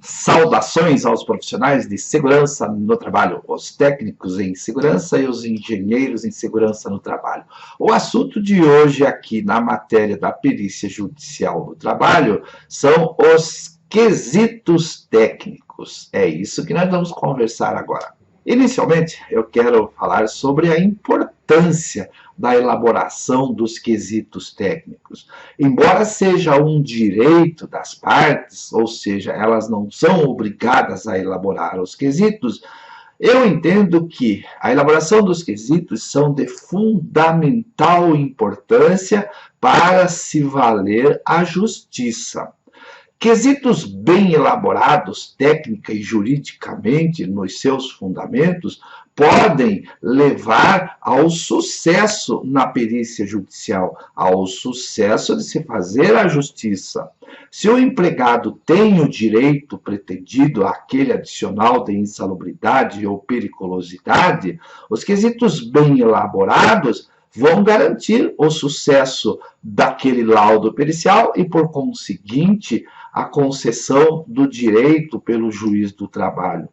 Saudações aos profissionais de segurança no trabalho, os técnicos em segurança e os engenheiros em segurança no trabalho. O assunto de hoje aqui na matéria da perícia judicial do trabalho são os quesitos técnicos. É isso que nós vamos conversar agora. Inicialmente, eu quero falar sobre a importância da elaboração dos quesitos técnicos. Embora seja um direito das partes, ou seja, elas não são obrigadas a elaborar os quesitos, eu entendo que a elaboração dos quesitos são de fundamental importância para se valer a justiça. Quesitos bem elaborados, técnica e juridicamente, nos seus fundamentos, podem levar ao sucesso na perícia judicial, ao sucesso de se fazer a justiça. Se o empregado tem o direito pretendido àquele adicional de insalubridade ou periculosidade, os quesitos bem elaborados vão garantir o sucesso daquele laudo pericial e, por conseguinte, a concessão do direito pelo juiz do trabalho.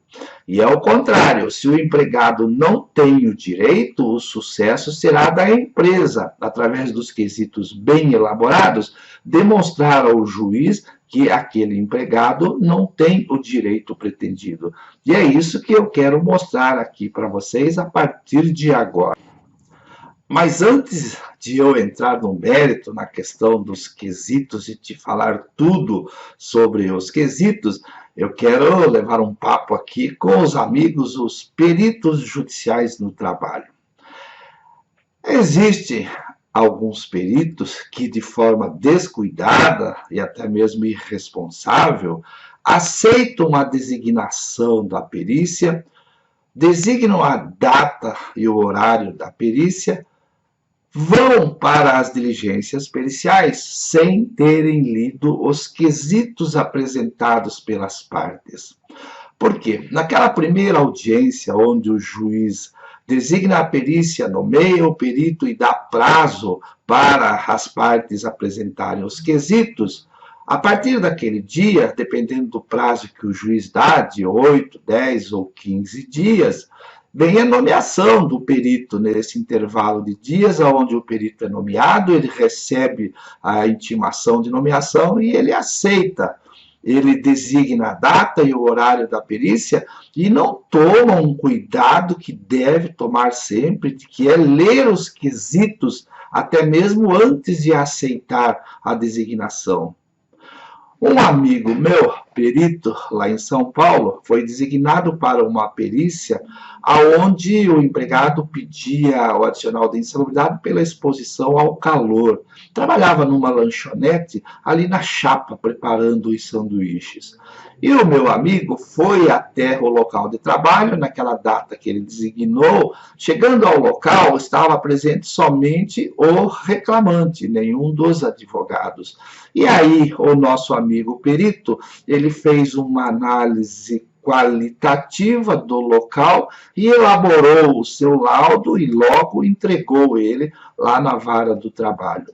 E ao contrário, se o empregado não tem o direito, o sucesso será da empresa, através dos quesitos bem elaborados, demonstrar ao juiz que aquele empregado não tem o direito pretendido. E é isso que eu quero mostrar aqui para vocês a partir de agora. Mas antes de eu entrar no mérito, na questão dos quesitos e te falar tudo sobre os quesitos, eu quero levar um papo aqui com os amigos, os peritos judiciais no trabalho. Existem alguns peritos que, de forma descuidada e até mesmo irresponsável, aceitam a designação da perícia, designam a data e o horário da perícia, vão para as diligências periciais sem terem lido os quesitos apresentados pelas partes. Por quê? Naquela primeira audiência, onde o juiz designa a perícia, nomeia o perito e dá prazo para as partes apresentarem os quesitos, a partir daquele dia, dependendo do prazo que o juiz dá, de 8, 10 ou 15 dias, vem a nomeação do perito nesse intervalo de dias, onde o perito é nomeado, ele recebe a intimação de nomeação e ele aceita. Ele designa a data e o horário da perícia e não toma um cuidado que deve tomar sempre, que é ler os quesitos até mesmo antes de aceitar a designação. Um amigo meu, perito, lá em São Paulo, foi designado para uma perícia onde o empregado pedia o adicional de insalubridade pela exposição ao calor. Trabalhava numa lanchonete ali na chapa, preparando os sanduíches. E o meu amigo foi até o local de trabalho, naquela data que ele designou. Chegando ao local, estava presente somente o reclamante, nenhum dos advogados. E aí, o nosso amigo perito, ele fez uma análise qualitativa do local e elaborou o seu laudo e logo entregou ele lá na vara do trabalho.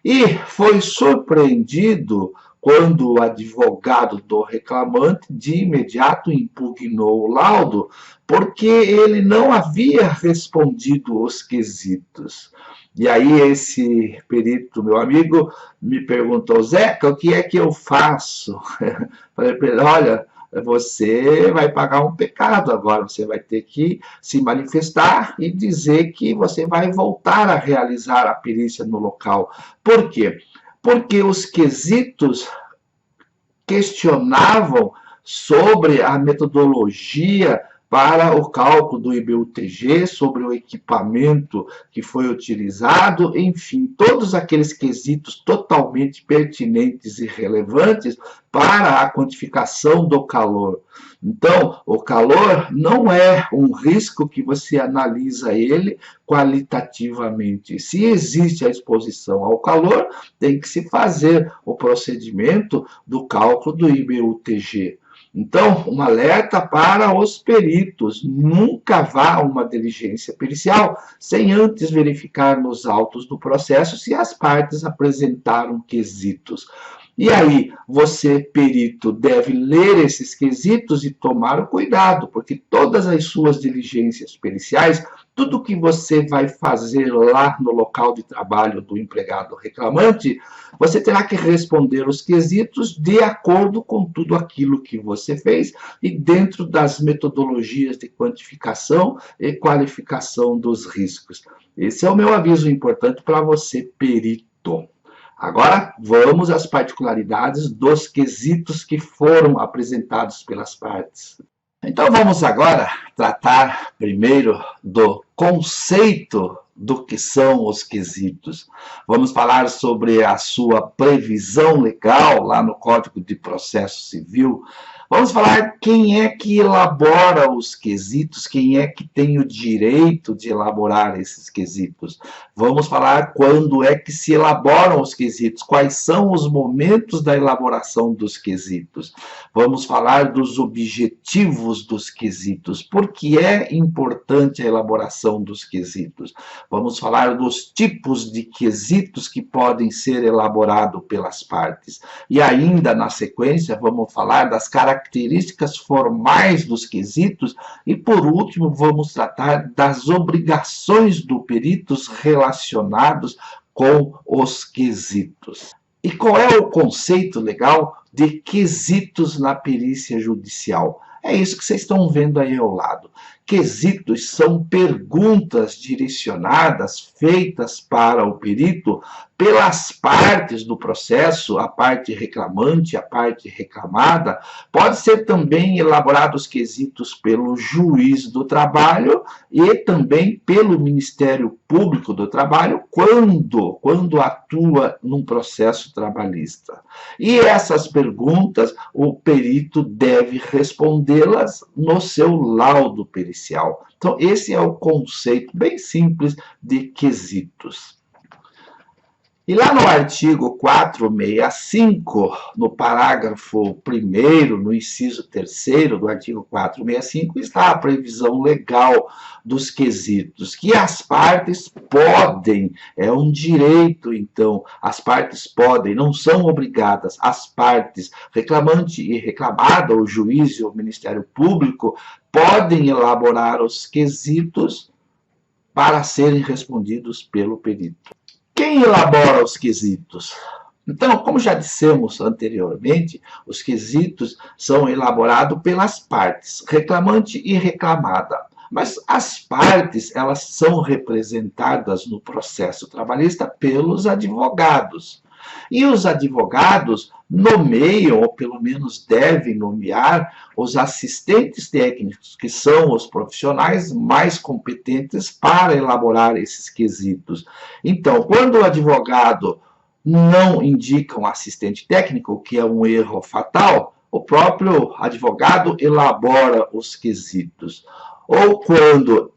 E foi surpreendido quando o advogado do reclamante de imediato impugnou o laudo, porque ele não havia respondido os quesitos. E aí esse perito, meu amigo, me perguntou: Zeca, o que é que eu faço? Falei para ele: olha, você vai pagar um pecado agora, você vai ter que se manifestar e dizer que você vai voltar a realizar a perícia no local. Por quê? Porque os quesitos questionavam sobre a metodologia para o cálculo do IBUTG, sobre o equipamento que foi utilizado, enfim, todos aqueles quesitos totalmente pertinentes e relevantes para a quantificação do calor. Então, o calor não é um risco que você analisa ele qualitativamente. Se existe a exposição ao calor, tem que se fazer o procedimento do cálculo do IBUTG. Então, um alerta para os peritos: nunca vá a uma diligência pericial sem antes verificar nos autos do processo se as partes apresentaram quesitos. E aí, você, perito, deve ler esses quesitos e tomar o cuidado, porque todas as suas diligências periciais, tudo que você vai fazer lá no local de trabalho do empregado reclamante, você terá que responder os quesitos de acordo com tudo aquilo que você fez e dentro das metodologias de quantificação e qualificação dos riscos. Esse é o meu aviso importante para você, perito. Agora, vamos às particularidades dos quesitos que foram apresentados pelas partes. Então, vamos agora tratar primeiro do conceito do que são os quesitos. Vamos falar sobre a sua previsão legal lá no Código de Processo Civil. Vamos falar quem é que elabora os quesitos, quem é que tem o direito de elaborar esses quesitos. Vamos falar quando é que se elaboram os quesitos, quais são os momentos da elaboração dos quesitos. Vamos falar dos objetivos dos quesitos, por que é importante a elaboração dos quesitos. Vamos falar dos tipos de quesitos que podem ser elaborados pelas partes. E ainda, na sequência, vamos falar das características formais dos quesitos e, por último, vamos tratar das obrigações do perito relacionados com os quesitos. E qual é o conceito legal de quesitos na perícia judicial? É isso que vocês estão vendo aí ao lado. Quesitos são perguntas direcionadas, feitas para o perito, pelas partes do processo, a parte reclamante, a parte reclamada. Pode ser também elaborados quesitos pelo juiz do trabalho e também pelo Ministério Público do Trabalho, quando atua num processo trabalhista. E essas perguntas, o perito deve respondê-las no seu laudo pericial. Então, esse é o conceito bem simples de quesitos. E lá no artigo 465, no parágrafo 1º, no inciso 3º do artigo 465, está a previsão legal dos quesitos, que as partes podem, é um direito, então, as partes podem, não são obrigadas, as partes, reclamante e reclamada, o juiz e o Ministério Público, podem elaborar os quesitos para serem respondidos pelo perito. Quem elabora os quesitos? Então, como já dissemos anteriormente, os quesitos são elaborados pelas partes, reclamante e reclamada. Mas as partes, elas são representadas no processo trabalhista pelos advogados. E os advogados nomeiam, ou pelo menos devem nomear, os assistentes técnicos, que são os profissionais mais competentes para elaborar esses quesitos. Então, quando o advogado não indica um assistente técnico, que é um erro fatal, o próprio advogado elabora os quesitos. Ou quando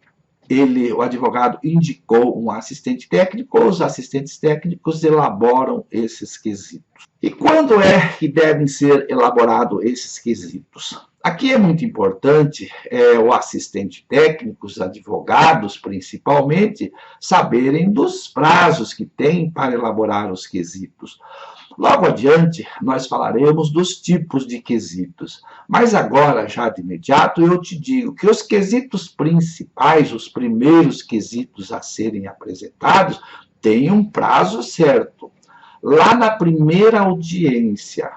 o advogado indicou um assistente técnico, os assistentes técnicos elaboram esses quesitos. E quando é que devem ser elaborados esses quesitos? Aqui é muito importante o assistente técnico, os advogados principalmente, saberem dos prazos que têm para elaborar os quesitos. Logo adiante, nós falaremos dos tipos de quesitos. Mas agora, já de imediato, eu te digo que os quesitos principais, os primeiros quesitos a serem apresentados, têm um prazo certo. Lá na primeira audiência,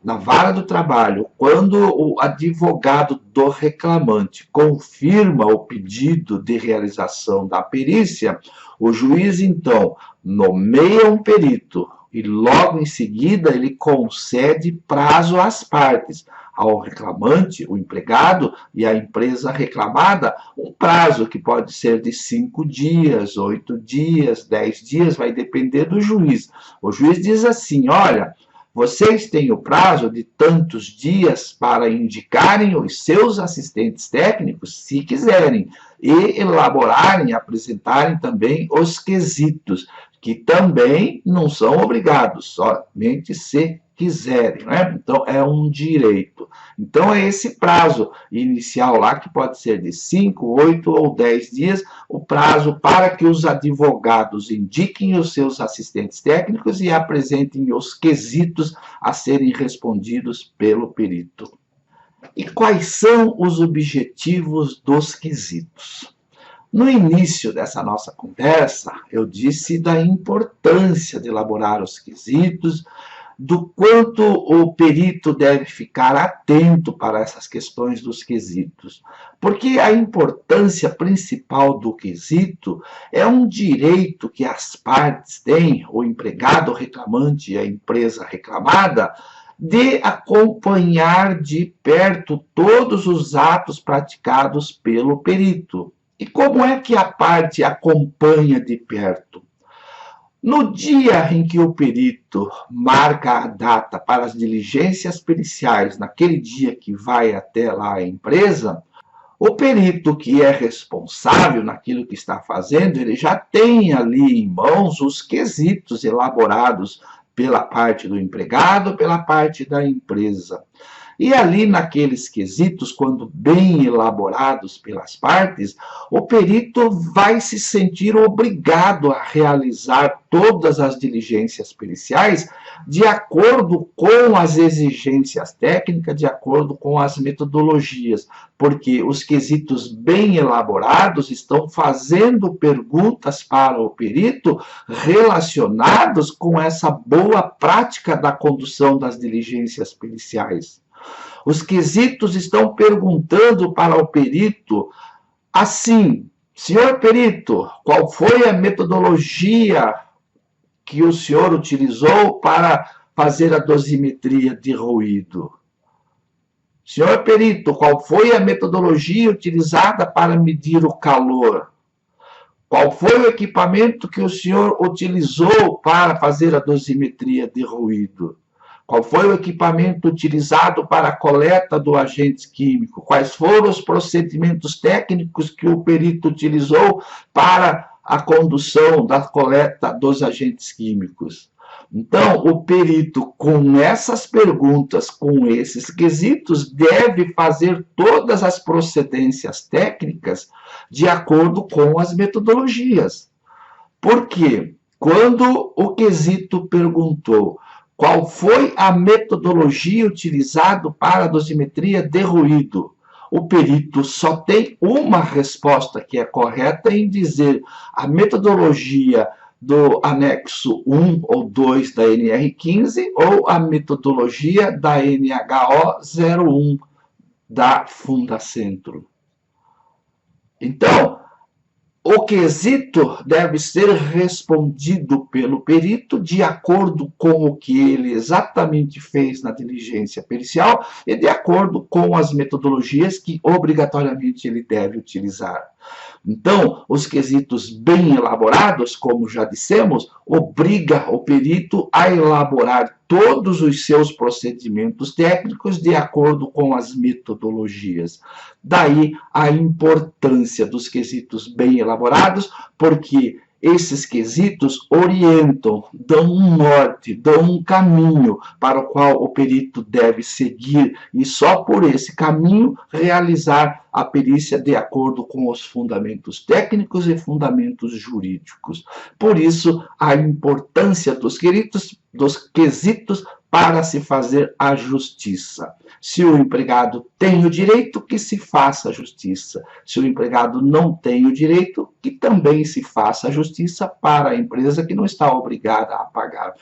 na vara do trabalho, quando o advogado do reclamante confirma o pedido de realização da perícia, o juiz, então, nomeia um perito e logo em seguida ele concede prazo às partes, ao reclamante, o empregado e a empresa reclamada, um prazo que pode ser de 5 dias, 8 dias, 10 dias, vai depender do juiz. O juiz diz assim, olha, vocês têm o prazo de tantos dias para indicarem os seus assistentes técnicos, se quiserem, e elaborarem, apresentarem também os quesitos, que também não são obrigados, somente se quiserem, né? Então, é um direito. Então, é esse prazo inicial lá, que pode ser de 5, 8 ou 10 dias, o prazo para que os advogados indiquem os seus assistentes técnicos e apresentem os quesitos a serem respondidos pelo perito. E quais são os objetivos dos quesitos? No início dessa nossa conversa, eu disse da importância de elaborar os quesitos, do quanto o perito deve ficar atento para essas questões dos quesitos. Porque a importância principal do quesito é um direito que as partes têm, o empregado reclamante e a empresa reclamada, de acompanhar de perto todos os atos praticados pelo perito. E como é que a parte acompanha de perto? No dia em que o perito marca a data para as diligências periciais, naquele dia que vai até lá a empresa, o perito que é responsável naquilo que está fazendo, ele já tem ali em mãos os quesitos elaborados pela parte do empregado, pela parte da empresa. E ali naqueles quesitos, quando bem elaborados pelas partes, o perito vai se sentir obrigado a realizar todas as diligências periciais de acordo com as exigências técnicas, de acordo com as metodologias, porque os quesitos bem elaborados estão fazendo perguntas para o perito relacionados com essa boa prática da condução das diligências periciais. Os quesitos estão perguntando para o perito assim: senhor perito, qual foi a metodologia que o senhor utilizou para fazer a dosimetria de ruído? Senhor perito, qual foi a metodologia utilizada para medir o calor? Qual foi o equipamento que o senhor utilizou para fazer a dosimetria de ruído? Qual foi o equipamento utilizado para a coleta do agente químico? Quais foram os procedimentos técnicos que o perito utilizou para a condução da coleta dos agentes químicos? Então, o perito, com essas perguntas, com esses quesitos, deve fazer todas as procedências técnicas de acordo com as metodologias. Por quê? Quando o quesito perguntou qual foi a metodologia utilizada para a dosimetria de ruído, o perito só tem uma resposta que é correta em dizer a metodologia do anexo 1 ou 2 da NR15 ou a metodologia da NHO 01 da Fundacentro. Então, o quesito deve ser respondido pelo perito de acordo com o que ele exatamente fez na diligência pericial e de acordo com as metodologias que obrigatoriamente ele deve utilizar. Então, os quesitos bem elaborados, como já dissemos, obriga o perito a elaborar todos os seus procedimentos técnicos de acordo com as metodologias. Daí a importância dos quesitos bem elaborados, porque esses quesitos orientam, dão um norte, dão um caminho para o qual o perito deve seguir e só por esse caminho realizar a perícia de acordo com os fundamentos técnicos e fundamentos jurídicos. Por isso, a importância dos quesitos para se fazer a justiça. Se o empregado tem o direito, que se faça a justiça. Se o empregado não tem o direito, que também se faça a justiça para a empresa que não está obrigada a pagar.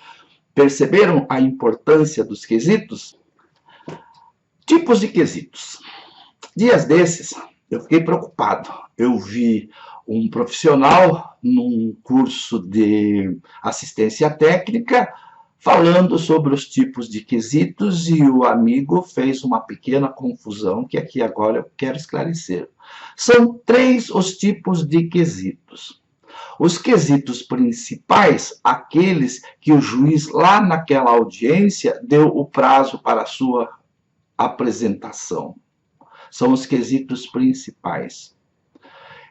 Perceberam a importância dos quesitos? Tipos de quesitos. Dias desses, eu fiquei preocupado. Eu vi um profissional num curso de assistência técnica falando sobre os tipos de quesitos e o amigo fez uma pequena confusão que aqui agora eu quero esclarecer. São 3 os tipos de quesitos. Os quesitos principais, aqueles que o juiz lá naquela audiência deu o prazo para a sua apresentação. São os quesitos principais.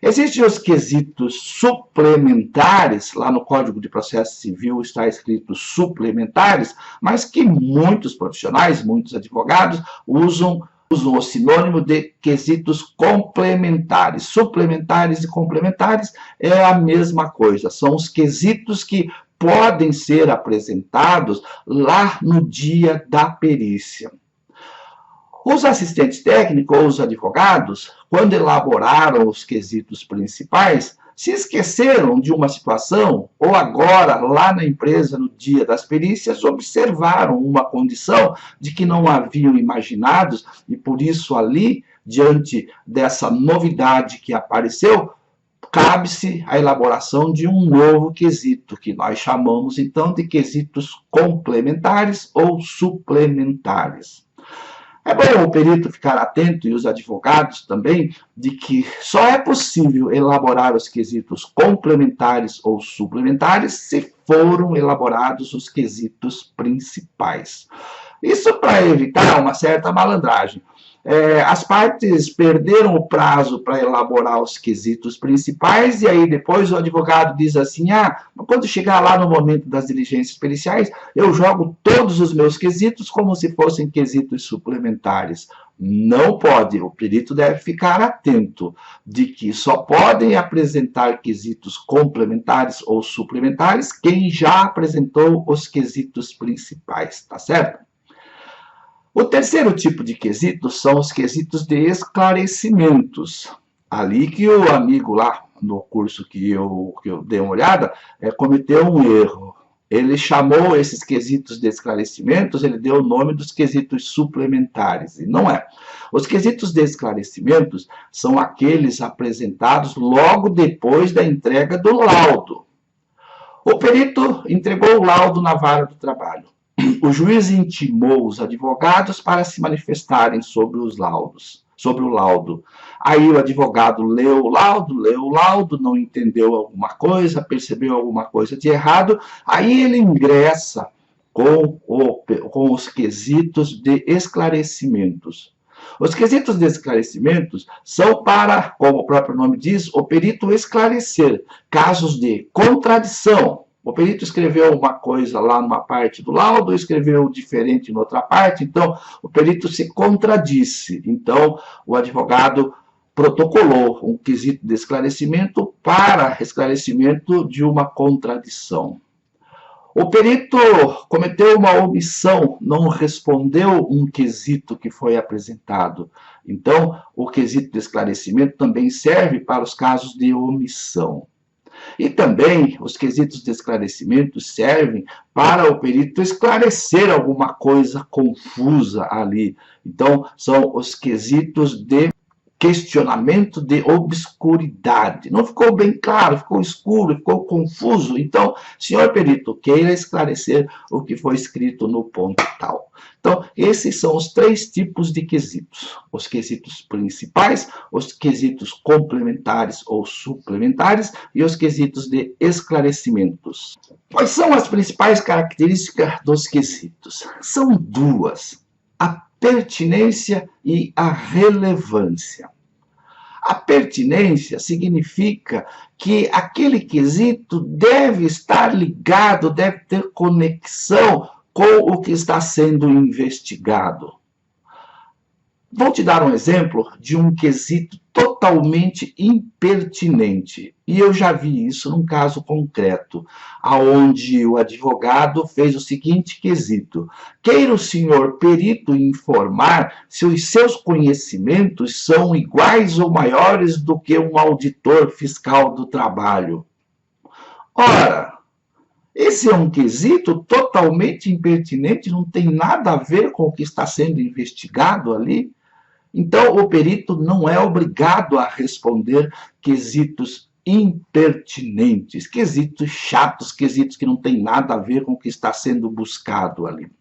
Existem os quesitos suplementares, lá no Código de Processo Civil está escrito suplementares, mas que muitos profissionais, muitos advogados usam o sinônimo de quesitos complementares. Suplementares e complementares é a mesma coisa, são os quesitos que podem ser apresentados lá no dia da perícia. Os assistentes técnicos ou os advogados, quando elaboraram os quesitos principais, se esqueceram de uma situação, ou agora, lá na empresa, no dia das perícias, observaram uma condição de que não haviam imaginados, e por isso ali, diante dessa novidade que apareceu, cabe-se a elaboração de um novo quesito, que nós chamamos então de quesitos complementares ou suplementares. É bom o perito ficar atento, e os advogados também, de que só é possível elaborar os quesitos complementares ou suplementares se foram elaborados os quesitos principais. Isso para evitar uma certa malandragem. As partes perderam o prazo para elaborar os quesitos principais, e aí depois o advogado diz assim, quando chegar lá no momento das diligências periciais, eu jogo todos os meus quesitos como se fossem quesitos suplementares. Não pode, o perito deve ficar atento de que só podem apresentar quesitos complementares ou suplementares quem já apresentou os quesitos principais, tá certo? O terceiro tipo de quesitos são os quesitos de esclarecimentos. Ali que o amigo lá no curso que eu dei uma olhada, cometeu um erro. Ele chamou esses quesitos de esclarecimentos, ele deu o nome dos quesitos suplementares, e não é. Os quesitos de esclarecimentos são aqueles apresentados logo depois da entrega do laudo. O perito entregou o laudo na vara do trabalho. O juiz intimou os advogados para se manifestarem sobre o laudo. Aí o advogado leu o laudo, não entendeu alguma coisa, percebeu alguma coisa de errado, aí ele ingressa com os quesitos de esclarecimentos. Os quesitos de esclarecimentos são para, como o próprio nome diz, o perito esclarecer casos de contradição. O perito escreveu uma coisa lá numa parte do laudo, escreveu diferente em outra parte, então o perito se contradisse. Então o advogado protocolou um quesito de esclarecimento para esclarecimento de uma contradição. O perito cometeu uma omissão, não respondeu um quesito que foi apresentado. Então, o quesito de esclarecimento também serve para os casos de omissão. E também os quesitos de esclarecimento servem para o perito esclarecer alguma coisa confusa ali. Então, são os quesitos de questionamento de obscuridade. Não ficou bem claro, ficou escuro, ficou confuso. Então, senhor perito, queira esclarecer o que foi escrito no ponto tal. Então, esses são os três tipos de quesitos. Os quesitos principais, os quesitos complementares ou suplementares e os quesitos de esclarecimentos. Quais são as principais características dos quesitos? São duas: a pertinência e a relevância. A pertinência significa que aquele quesito deve estar ligado, deve ter conexão com o que está sendo investigado. Vou te dar um exemplo de um quesito totalmente impertinente. E eu já vi isso num caso concreto, onde o advogado fez o seguinte quesito: queira o senhor perito informar se os seus conhecimentos são iguais ou maiores do que um auditor fiscal do trabalho. Ora, esse é um quesito totalmente impertinente, não tem nada a ver com o que está sendo investigado ali. Então, o perito não é obrigado a responder quesitos impertinentes, quesitos chatos, quesitos que não têm nada a ver com o que está sendo buscado ali.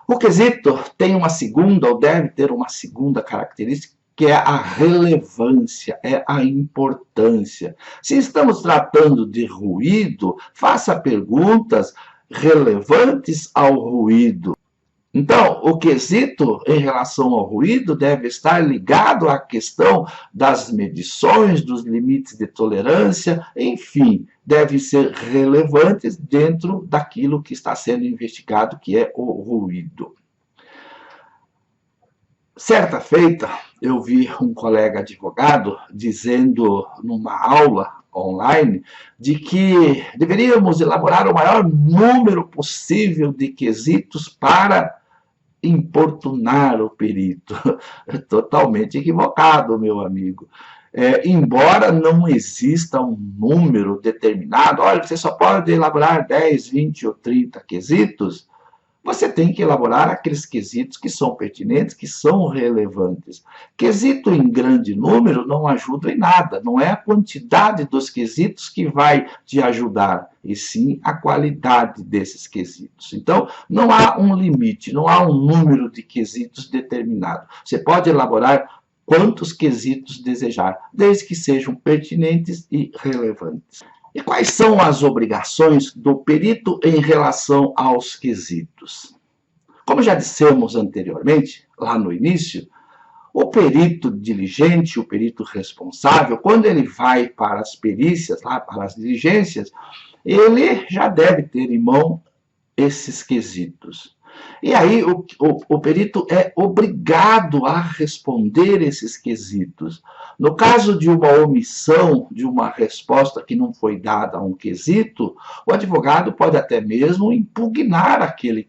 O quesito tem uma segunda, ou deve ter uma segunda característica, que é a relevância, é a importância. Se estamos tratando de ruído, faça perguntas relevantes ao ruído. Então, o quesito em relação ao ruído deve estar ligado à questão das medições, dos limites de tolerância, enfim, devem ser relevantes dentro daquilo que está sendo investigado, que é o ruído. Certa feita, eu vi um colega advogado dizendo numa aula online de que deveríamos elaborar o maior número possível de quesitos para importunar o perito. Totalmente equivocado, meu amigo. Embora não exista um número determinado, olha, você só pode elaborar 10, 20 ou 30 quesitos, você tem que elaborar aqueles quesitos que são pertinentes, que são relevantes. Quesito em grande número não ajuda em nada, não é a quantidade dos quesitos que vai te ajudar, e sim a qualidade desses quesitos. Então, não há um limite, não há um número de quesitos determinado. Você pode elaborar quantos quesitos desejar, desde que sejam pertinentes e relevantes. E quais são as obrigações do perito em relação aos quesitos? Como já dissemos anteriormente, lá no início, o perito diligente, o perito responsável, quando ele vai para as perícias, lá para as diligências, ele já deve ter em mão esses quesitos. E aí o perito é obrigado a responder esses quesitos. No caso de uma omissão, de uma resposta que não foi dada a um quesito, o advogado pode até mesmo impugnar aquele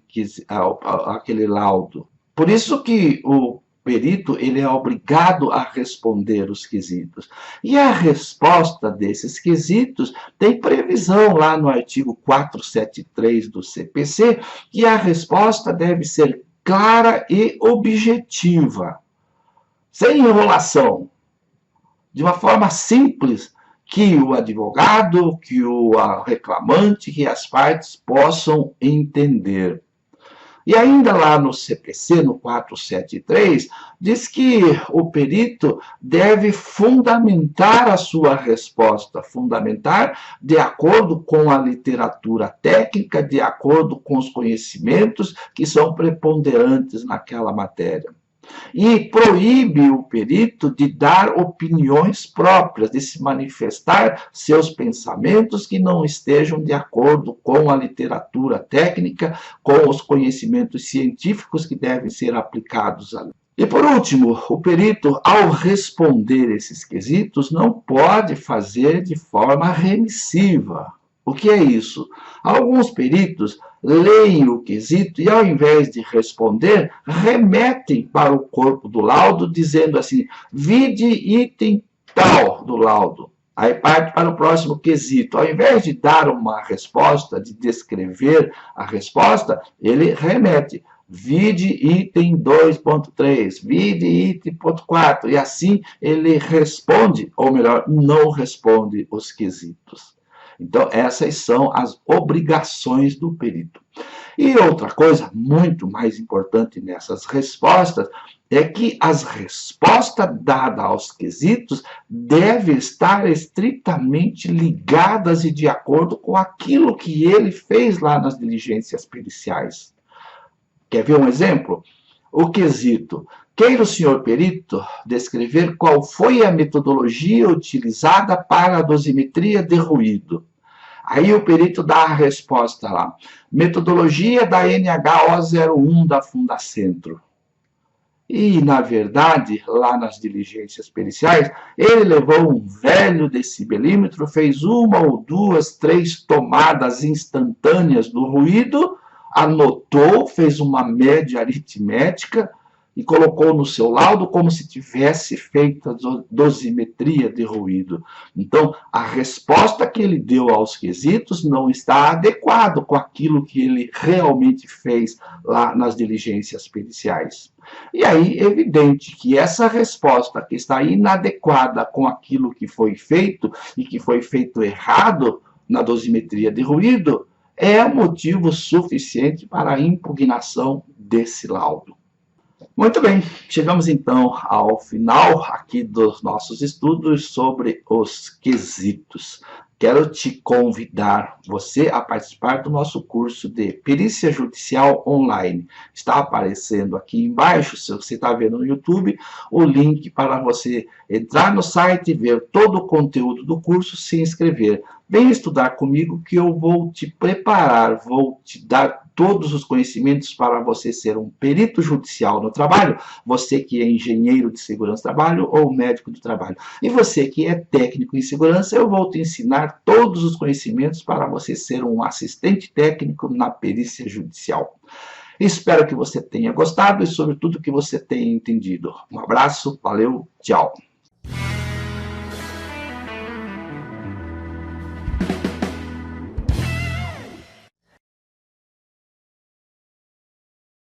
laudo. Por isso que o perito ele é obrigado a responder os quesitos. E a resposta desses quesitos tem previsão lá no artigo 473 do CPC, que a resposta deve ser clara e objetiva, sem enrolação, de uma forma simples, que o advogado, que o reclamante, que as partes possam entender. E ainda lá no CPC, no 473, diz que o perito deve fundamentar a sua resposta, fundamentar de acordo com a literatura técnica, de acordo com os conhecimentos que são preponderantes naquela matéria. E proíbe o perito de dar opiniões próprias, de se manifestar seus pensamentos que não estejam de acordo com a literatura técnica, com os conhecimentos científicos que devem ser aplicados ali. E por último, o perito, ao responder esses quesitos, não pode fazer de forma remissiva. O que é isso? Alguns peritos leem o quesito e, ao invés de responder, remetem para o corpo do laudo, dizendo assim, vide item tal do laudo. Aí parte para o próximo quesito. Ao invés de dar uma resposta, de descrever a resposta, ele remete. Vide item 2.3, vide item 4, e assim ele responde, ou melhor, não responde os quesitos. Então, essas são as obrigações do perito. E outra coisa muito mais importante nessas respostas é que as respostas dadas aos quesitos devem estar estritamente ligadas e de acordo com aquilo que ele fez lá nas diligências periciais. Quer ver um exemplo? O quesito: queira o senhor perito descrever qual foi a metodologia utilizada para a dosimetria de ruído. Aí o perito dá a resposta lá. Metodologia da NHO01 da Fundacentro. E, na verdade, lá nas diligências periciais, ele levou um velho decibelímetro, fez uma ou duas, três tomadas instantâneas do ruído, anotou, fez uma média aritmética e colocou no seu laudo como se tivesse feito a dosimetria de ruído. Então, a resposta que ele deu aos quesitos não está adequada com aquilo que ele realmente fez lá nas diligências periciais. E aí, evidente que essa resposta que está inadequada com aquilo que foi feito e que foi feito errado na dosimetria de ruído, é motivo suficiente para a impugnação desse laudo. Muito bem, chegamos então ao final aqui dos nossos estudos sobre os quesitos. quero te convidar você a participar do nosso curso de Perícia Judicial Online. Está aparecendo aqui embaixo, se você está vendo no YouTube, o link para você entrar no site, ver todo o conteúdo do curso, se inscrever. Vem estudar comigo que eu vou te preparar, vou te dar todos os conhecimentos para você ser um perito judicial no trabalho, você que é engenheiro de segurança do trabalho ou médico do trabalho. E você que é técnico em segurança, eu vou te ensinar todos os conhecimentos para você ser um assistente técnico na perícia judicial. Espero que você tenha gostado e, sobretudo, que você tenha entendido. Um abraço, valeu, tchau.